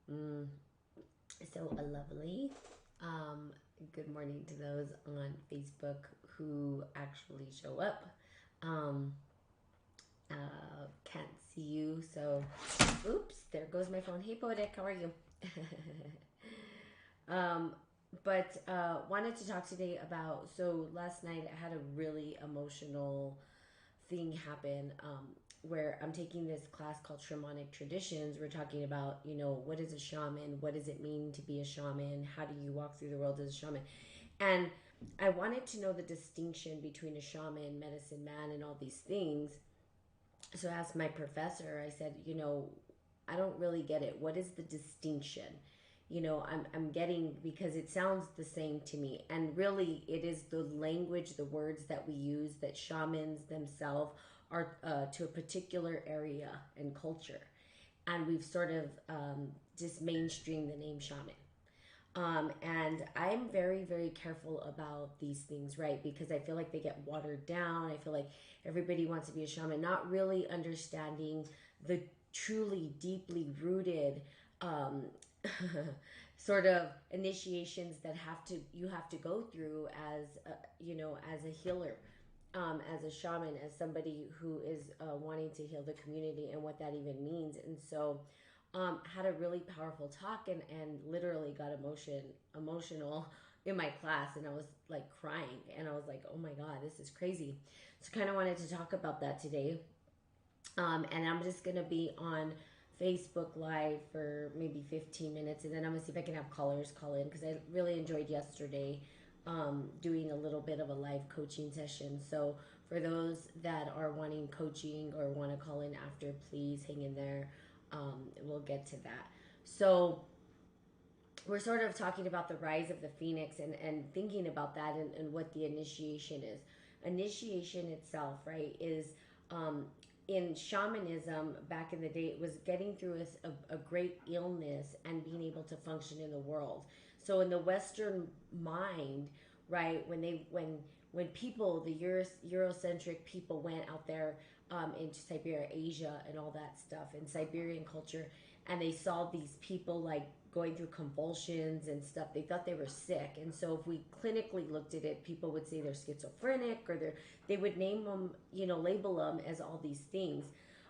So a lovely good morning to those on Facebook who actually show up. Um, can't see you, so oops, there goes my phone. Hey, Poetic, how are you? But wanted to talk today about. So last night I had a really emotional thing happen where I'm taking this class called Shamanic Traditions. We're talking about, what is a shaman? What does it mean to be a shaman? How do you walk through the world as a shaman? And I wanted to know the distinction between a shaman, medicine man, and all these things. So I asked my professor, I said, I don't really get it. What is the distinction? I'm getting, because it sounds the same to me. And really, it is the language, the words that we use, that shamans themselves are to a particular area and culture. And we've sort of just mainstreamed the name shaman. And I'm very, very careful about these things, right? Because I feel like they get watered down. I feel like everybody wants to be a shaman, not really understanding the truly deeply rooted sort of initiations that you have to go through as as a healer, as a shaman, as somebody who is wanting to heal the community, and what that even means. And so had a really powerful talk, and literally got emotional in my class, and I was like crying, and I was like, oh my god, this is crazy. So kind of wanted to talk about that today. And I'm just gonna be on Facebook Live for maybe 15 minutes, and then I'm gonna see if I can have callers call in, because I really enjoyed yesterday doing a little bit of a live coaching session. So for those that are wanting coaching or want to call in after, please hang in there. We'll get to that. So we're sort of talking about the rise of the phoenix, and thinking about that, and what the initiation is. Initiation itself, right, is in shamanism back in the day, it was getting through a great illness and being able to function in the world. So in the Western mind, right, when people, the Eurocentric people, went out there into Siberia, Asia, and all that stuff, in Siberian culture, and they saw these people like going through convulsions and stuff, they thought they were sick. And so if we clinically looked at it, people would say they're schizophrenic, or they would name them, label them as all these things.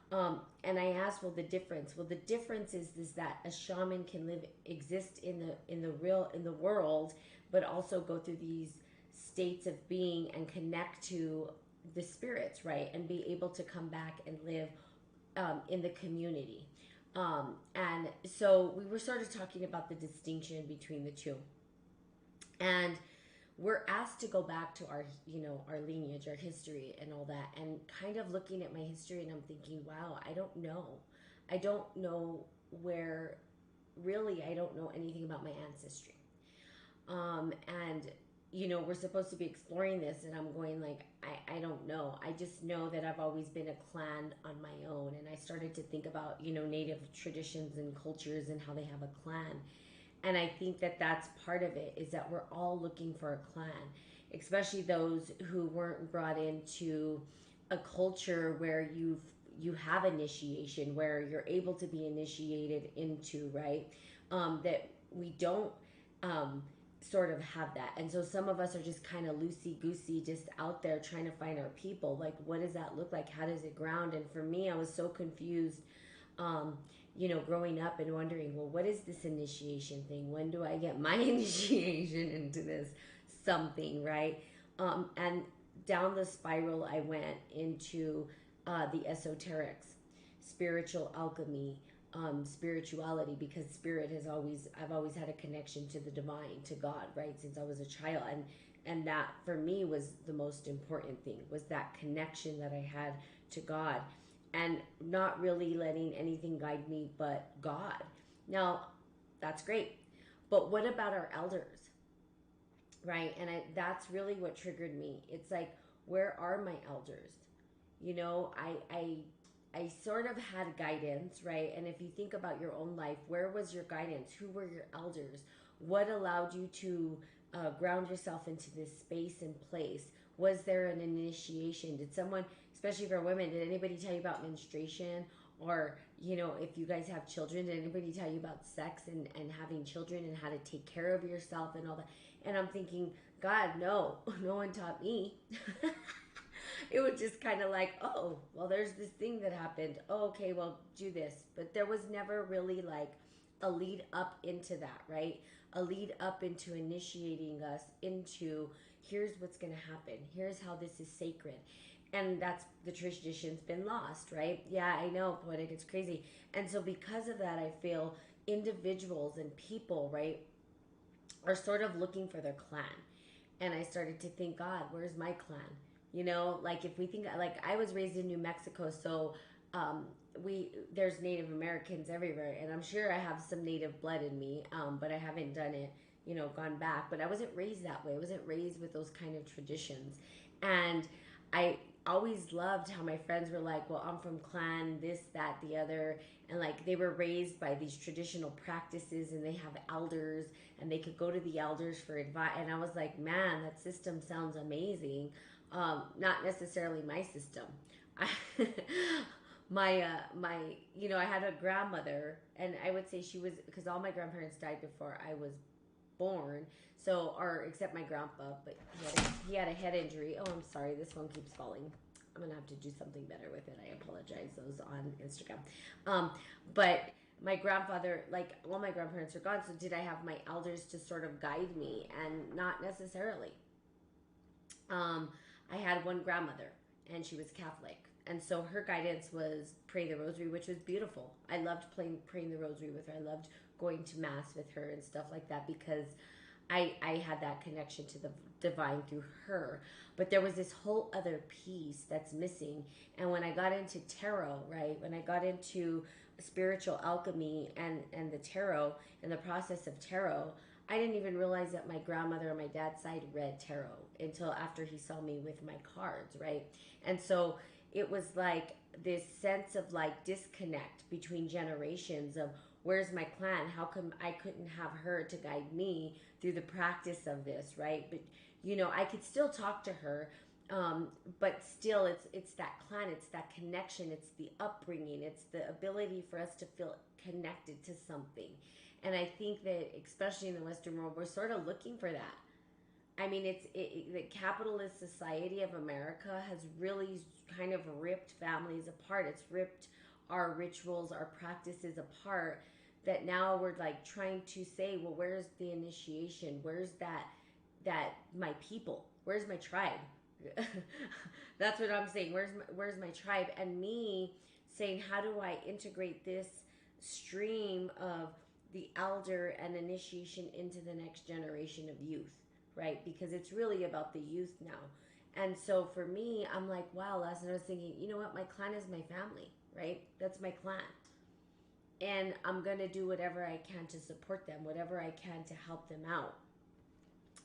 And I asked, well, the difference. Well, the difference is that a shaman can exist in the world, but also go through these states of being and connect to the spirits, right, and be able to come back and live in the community. And so we were sort of talking about the distinction between the two. And we're asked to go back to our lineage, our history, and all that. And kind of looking at my history, and I'm thinking, wow, I don't know. I don't know where, really, I don't know anything about my ancestry. And we're supposed to be exploring this, and I'm going like, I don't know. I just know that I've always been a clan on my own. And I started to think about, native traditions and cultures, and how they have a clan. And I think that that's part of it, is that we're all looking for a clan, especially those who weren't brought into a culture where you have initiation, where you're able to be initiated into, right? That we don't sort of have that. And so some of us are just kind of loosey goosey, just out there trying to find our people. Like, what does that look like? How does it ground? And for me, I was so confused, growing up, and wondering, well, what is this initiation thing? When do I get my initiation into this something, right? And down the spiral, I went into the esoterics, spiritual alchemy, spirituality, because I've always had a connection to the divine, to God, right, since I was a child. And that for me was the most important thing, was that connection that I had to God, and not really letting anything guide me but God. Now, that's great, but what about our elders, right? And that's really what triggered me. It's like, where are my elders? I sort of had guidance, right? And if you think about your own life, where was your guidance? Who were your elders? What allowed you to ground yourself into this space and place? Was there an initiation? Did someone, especially for women, did anybody tell you about menstruation, Or, if you guys have children, did anybody tell you about sex and having children and how to take care of yourself and all that? And I'm thinking, God, no, no one taught me. It was just kind of like, oh, well, there's this thing that happened. Oh, okay, well, do this. But there was never really like a lead up into that, right? A lead up into initiating us into, here's what's going to happen. Here's how this is sacred. And that's, the tradition's been lost, right? Yeah, I know, poetic, it's crazy. And so because of that, I feel individuals and people, right, are sort of looking for their clan. And I started to think, God, where's my clan? Like, if we think, like, I was raised in New Mexico, so there's Native Americans everywhere, and I'm sure I have some Native blood in me, but I haven't done it, gone back. But I wasn't raised that way. I wasn't raised with those kind of traditions, and I always loved how my friends were like, well, I'm from clan this, that, the other, and like they were raised by these traditional practices, and they have elders, and they could go to the elders for advice. And I was like, man, that system sounds amazing. Not necessarily my system. I, I had a grandmother, and I would say she was, because all my grandparents died before I was born. So, or except my grandpa, but he had a head injury. Oh, I'm sorry, this one keeps falling. I'm gonna have to do something better with it. I apologize. Those on Instagram. But my grandfather, like, all my grandparents are gone. So did I have my elders to sort of guide me? And not necessarily. I had one grandmother, and she was Catholic, and so her guidance was pray the rosary, which was beautiful. I loved praying the rosary with her. I loved going to mass with her and stuff like that, because I had that connection to the divine through her. But there was this whole other piece that's missing. And when I got into tarot, right, when I got into spiritual alchemy and the tarot and the process of tarot, I didn't even realize that my grandmother on my dad's side read tarot until after he saw me with my cards, right? And so it was like this sense of like disconnect between generations of, where's my clan? How come I couldn't have her to guide me through the practice of this, right? But I could still talk to her, but still, it's that clan, it's that connection, it's the upbringing, it's the ability for us to feel connected to something. And I think that, especially in the Western world, we're sort of looking for that. I mean, the capitalist society of America has really kind of ripped families apart. It's ripped our rituals, our practices apart. That now we're like trying to say, well, where's the initiation? Where's that my people? Where's my tribe? That's what I'm saying. Where's my tribe? And me saying, how do I integrate this stream of the elder and initiation into the next generation of youth, right? Because it's really about the youth now. And so for me, I'm like, wow, last night I was thinking, you know what? My clan is my family, right? That's my clan. And I'm going to do whatever I can to support them, whatever I can to help them out.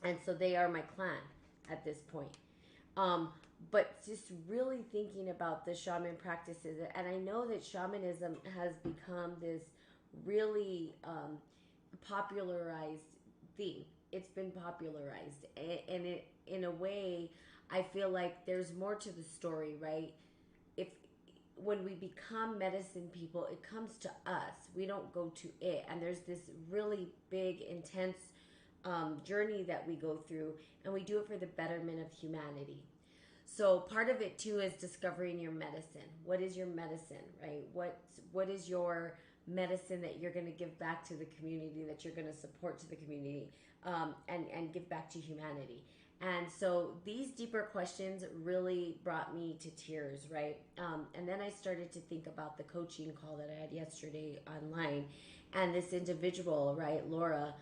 And so they are my clan at this point. But just really thinking about the shaman practices, and I know that shamanism has become this really popularized thing. It's been popularized, and it, in a way, I feel like there's more to the story, right? If when we become medicine people, it comes to us. We don't go to it, and there's this really big, intense journey that we go through, and we do it for the betterment of humanity. So part of it too is discovering your medicine. What is your medicine, right? What is your medicine that you're going to give back to the community, that you're going to support to the community, and give back to humanity? And so these deeper questions really brought me to tears, right? And then I started to think about the coaching call that I had yesterday online, and this individual, right, Laura,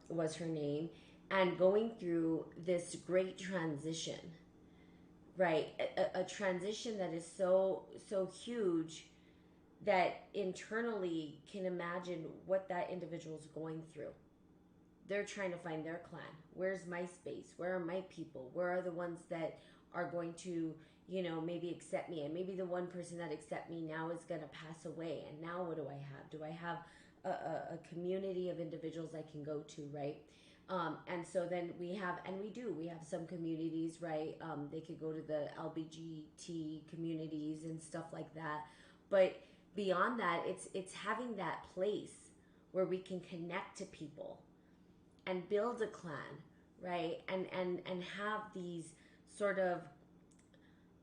was her name, and going through this great transition, right? A transition that is so huge that internally can imagine what that individual is going through. They're trying to find their clan. Where's my space? Where are my people? Where are the ones that are going to, maybe accept me? And maybe the one person that accept me now is going to pass away. And now what do I have? Do I have a community of individuals I can go to, right? And so then we have some communities, right? They could go to the LBGT communities and stuff like that. But beyond that, it's having that place where we can connect to people and build a clan, right? And have these sort of,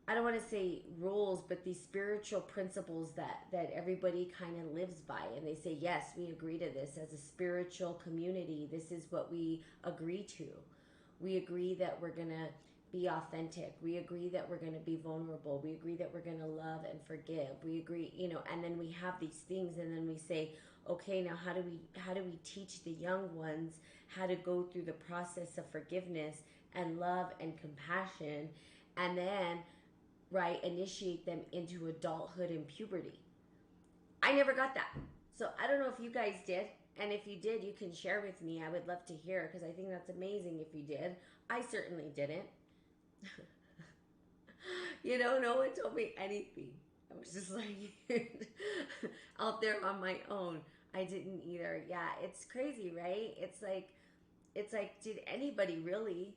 I don't want to say rules, but these spiritual principles that everybody kind of lives by, and they say, yes, we agree to this as a spiritual community. This is what we agree to. We agree that we're gonna be authentic. We agree that we're gonna be vulnerable. We agree that we're gonna love and forgive. We agree, and then we have these things, and then we say, okay, now how do we teach the young ones how to go through the process of forgiveness and love and compassion, and then, right, initiate them into adulthood and puberty. I never got that. So I don't know if you guys did. And if you did, you can share with me. I would love to hear, because I think that's amazing if you did. I certainly didn't. No one told me anything. I was just like out there on my own. I didn't either. Yeah, it's crazy, right? It's like did anybody really?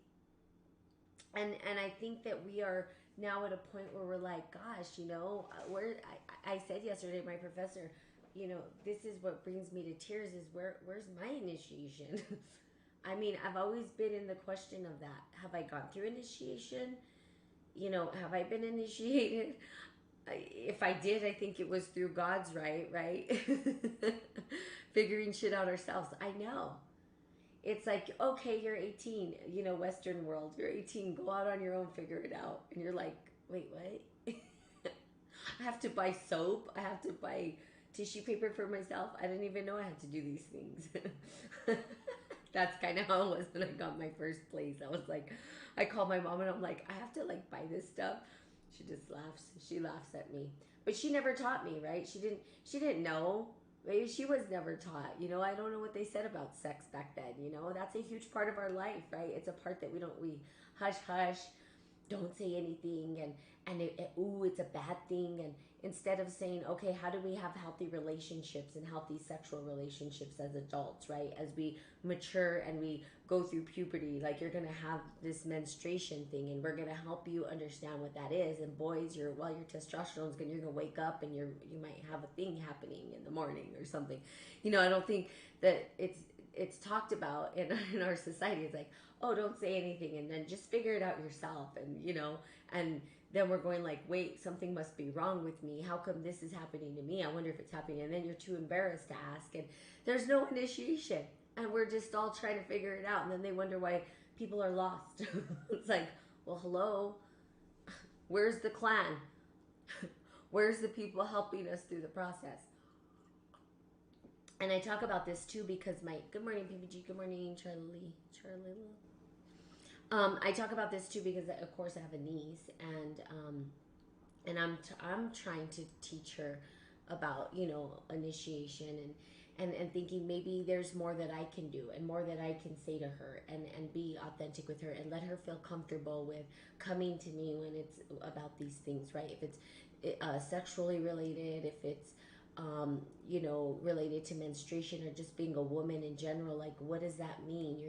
And I think that we are now at a point where we're like, gosh, where I said yesterday to my professor, this is what brings me to tears, is where's my initiation? I mean, I've always been in the question of that. Have I gone through initiation? Have I been initiated? If I did, I think it was through God's right? Figuring shit out ourselves. I know. It's like, okay, you're 18, Western world, you're 18, go out on your own, figure it out. And you're like, wait, what? I have to buy soap. I have to buy tissue paper for myself. I didn't even know I had to do these things. That's kind of how it was when I got my first place. I was like, I called my mom and I'm like, I have to like buy this stuff. She just laughs. She laughs at me. But she never taught me, right? She didn't know. Maybe she was never taught. I don't know what they said about sex back then. That's a huge part of our life, right? It's a part that we hush hush, don't say anything, and ooh, it's a bad thing. And instead of saying, okay, how do we have healthy relationships and healthy sexual relationships as adults, right? As we mature and we go through puberty, like you're gonna have this menstruation thing, and we're gonna help you understand what that is. And boys, your testosterone's you're gonna wake up and you might have a thing happening in the morning or something. I don't think that it's talked about in our society. It's like, oh, don't say anything, and then just figure it out yourself. And then we're going like, wait, something must be wrong with me. How come this is happening to me? I wonder if it's happening. And then you're too embarrassed to ask, and there's no initiation, and we're just all trying to figure it out. And then they wonder why people are lost. It's like, well, hello, where's the clan? Where's the people helping us through the process? And I talk about this too because good morning, PPG, good morning, Charlie. I talk about this too because, of course, I have a niece, and I'm trying to teach her about initiation, and thinking maybe there's more that I can do and more that I can say to her, and be authentic with her and let her feel comfortable with coming to me when it's about these things, right? If it's sexually related, if it's related to menstruation or just being a woman in general, like what does that mean,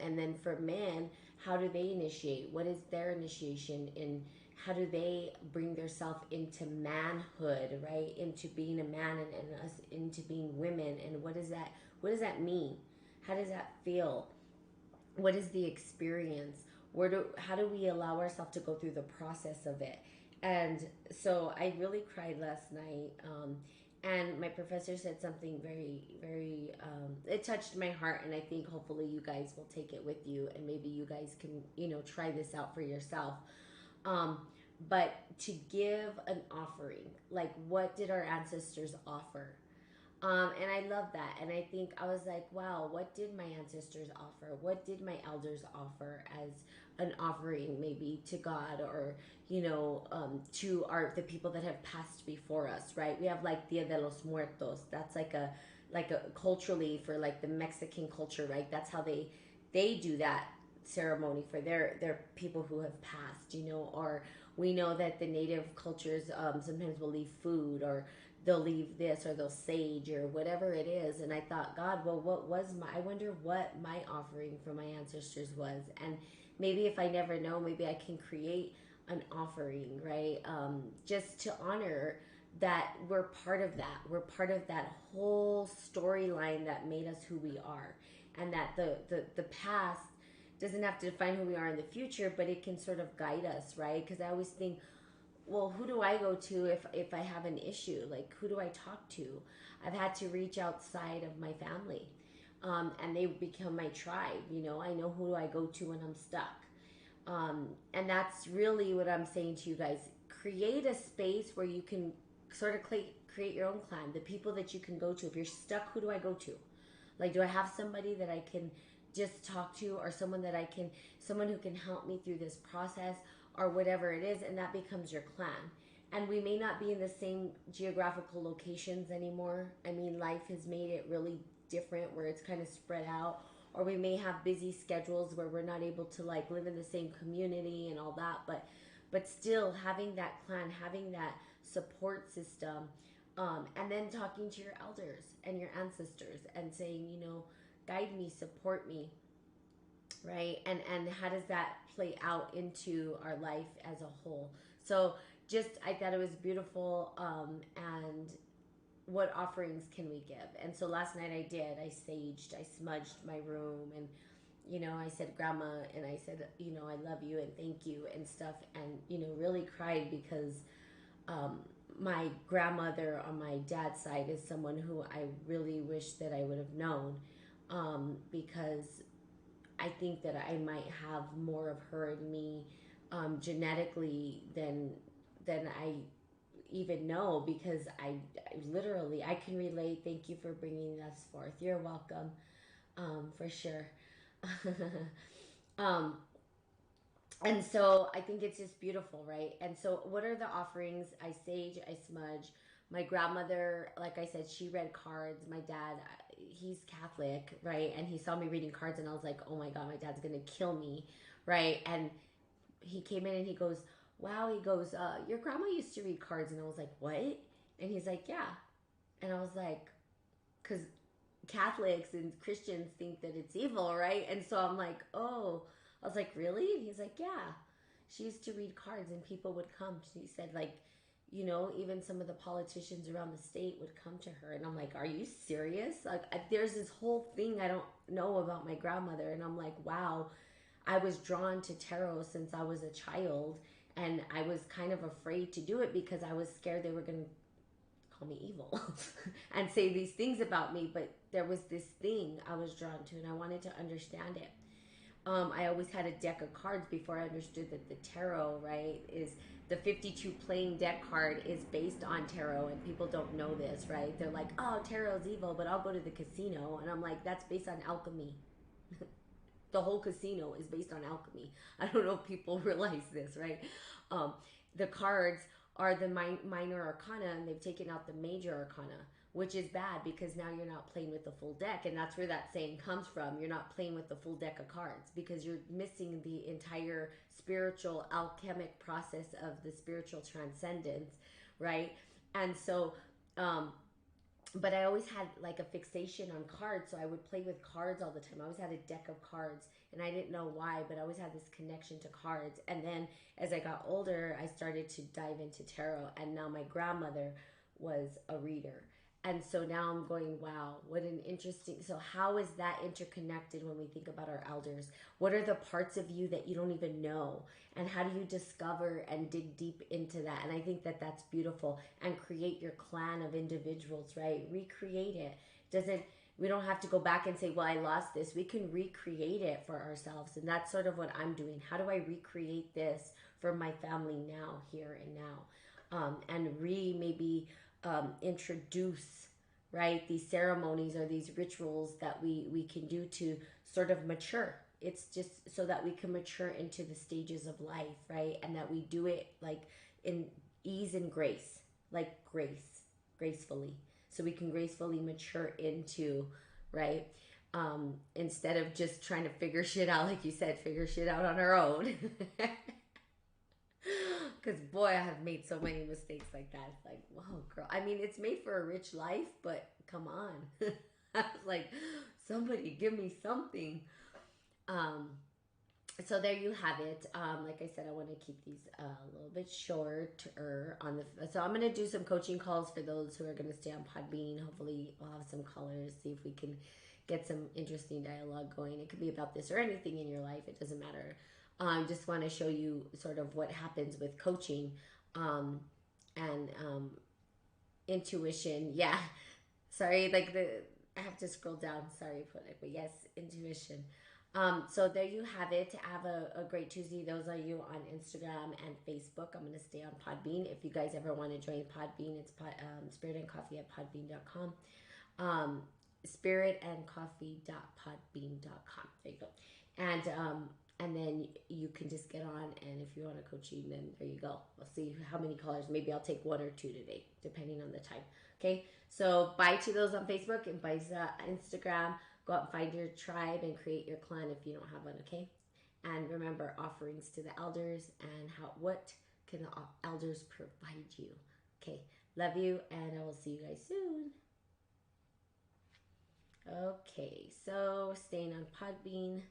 and then for men, how do they initiate? What is their initiation, and how do they bring themselves into manhood, right? Into being a man, and us into being women, and what does that mean? How does that feel? What is the experience? How do we allow ourselves to go through the process of it? And so I really cried last night. And my professor said something very, very, it touched my heart. And I think hopefully you guys will take it with you, and maybe you guys can, try this out for yourself. But to give an offering, like what did our ancestors offer? And I love that. And I think I was like, wow, what did my ancestors offer? What did my elders offer as an offering, maybe to God, or, to the people that have passed before us, right? We have like Dia de los Muertos. That's like a culturally, for like the Mexican culture, right? That's how they do that ceremony for their people who have passed, or we know that the native cultures sometimes will leave food, or they'll leave this, or they'll sage, or whatever it is. And I thought, God, well, I wonder what my offering for my ancestors was. And maybe if I never know, maybe I can create an offering, right? Just to honor that we're part of that. We're part of that whole storyline that made us who we are. And that the past doesn't have to define who we are in the future, but it can sort of guide us, right? Because I always think, well, who do I go to if I have an issue? Like, who do I talk to? I've had to reach outside of my family, and they become my tribe. You know, I know who do I go to when I'm stuck. And that's really what I'm saying to you guys. Create a space where you can sort of create your own clan, the people that you can go to. If you're stuck, who do I go to? Like, do I have somebody that I can just talk to, or someone who can help me through this process, or whatever it is, and that becomes your clan. And we may not be in the same geographical locations anymore. I mean, life has made it really different where it's kind of spread out, or we may have busy schedules where we're not able to like live in the same community and all that, but still having that clan, having that support system, and then talking to your elders and your ancestors and saying, you know, guide me, support me, right? And how does that play out into our life as a whole? So just, I thought it was beautiful. And what offerings can we give? And so last night I saged, I smudged my room, and you know, I said grandma, and I said, you know, I love you and thank you and stuff, and you know, really cried because um, my grandmother on my dad's side is someone who I really wish that I would have known, because I think that I might have more of her in me, genetically than I even know, because I literally, I can relate. Thank you for bringing us forth. You're welcome, for sure. um, and so I think it's just beautiful, right? And so what are the offerings? I sage, I smudge. My grandmother, like I said, she read cards. My dad, he's Catholic, right? And he saw me reading cards, and I was like, oh my God, my dad's gonna kill me, right? And he came in and he goes, wow, he goes, your grandma used to read cards. And I was like, what? And he's like, yeah. And I was like, because Catholics and Christians think that it's evil, right? And so I'm like, oh, I was like, really? And he's like, yeah. She used to read cards and people would come. She said, like, you know, even some of the politicians around the state would come to her. And I'm like, are you serious? Like, there's this whole thing I don't know about my grandmother. And I'm like, wow, I was drawn to tarot since I was a child. And I was kind of afraid to do it because I was scared they were going to call me evil and say these things about me. But there was this thing I was drawn to, and I wanted to understand it. I always had a deck of cards before I understood that the tarot, right, is the 52 playing deck card is based on tarot, and people don't know this, right? They're like, oh, tarot's evil, but I'll go to the casino. And I'm like, that's based on alchemy. The whole casino is based on alchemy. I don't know if people realize this, right? Um, the cards are the minor arcana, and they've taken out the major arcana, which is bad because now you're not playing with the full deck. And that's where that saying comes from. You're not playing with the full deck of cards because you're missing the entire spiritual alchemic process of the spiritual transcendence, right? And so, but I always had like a fixation on cards, so I would play with cards all the time. I always had a deck of cards, and I didn't know why, but I always had this connection to cards. And then as I got older, I started to dive into tarot, and now my grandmother was a reader. And so now I'm going, wow, what an interesting. So, how is that interconnected when we think about our elders? What are the parts of you that you don't even know? And how do you discover and dig deep into that? And I think that that's beautiful. And create your clan of individuals, right? Recreate it. Doesn't We don't have to go back and say, well, I lost this. We can recreate it for ourselves. And that's sort of what I'm doing. How do I recreate this for my family now, here and now? And maybe introduce, right, these ceremonies or these rituals that we can do to sort of mature. It's just so that we can mature into the stages of life, right? And that we do it like in ease and grace, like gracefully, so we can gracefully mature into, right? Instead of just trying to figure shit out, like you said, figure shit out on our own. Because boy, I have made so many mistakes like that. It's like, whoa, girl. I mean, it's made for a rich life, but come on. I was like, somebody give me something. Um, So there you have it. Like I said, I want to keep these a little bit shorter on the. So I'm going to do some coaching calls for those who are going to stay on Podbean. Hopefully, we'll have some callers. See if we can get some interesting dialogue going. It could be about this or anything in your life. It doesn't matter. Just want to show you sort of what happens with coaching, and intuition. Yeah, sorry, like the I have to scroll down. Sorry, but yes, intuition. So there you have it. Have a great Tuesday. Those are you on Instagram and Facebook. I'm going to stay on Podbean. If you guys ever want to join Podbean, it's Spirit and Coffee at podbean.com. Spiritandcoffee.podbean.com. There you go. And then you can just get on, and if you want a coaching, then there you go. We'll see how many callers. Maybe I'll take one or two today, depending on the time. Okay, so bye to those on Facebook and bye to Instagram. Go out and find your tribe and create your clan if you don't have one, okay? And remember, offerings to the elders and what can the elders provide you? Okay, love you, and I will see you guys soon. Okay, so staying on Podbean.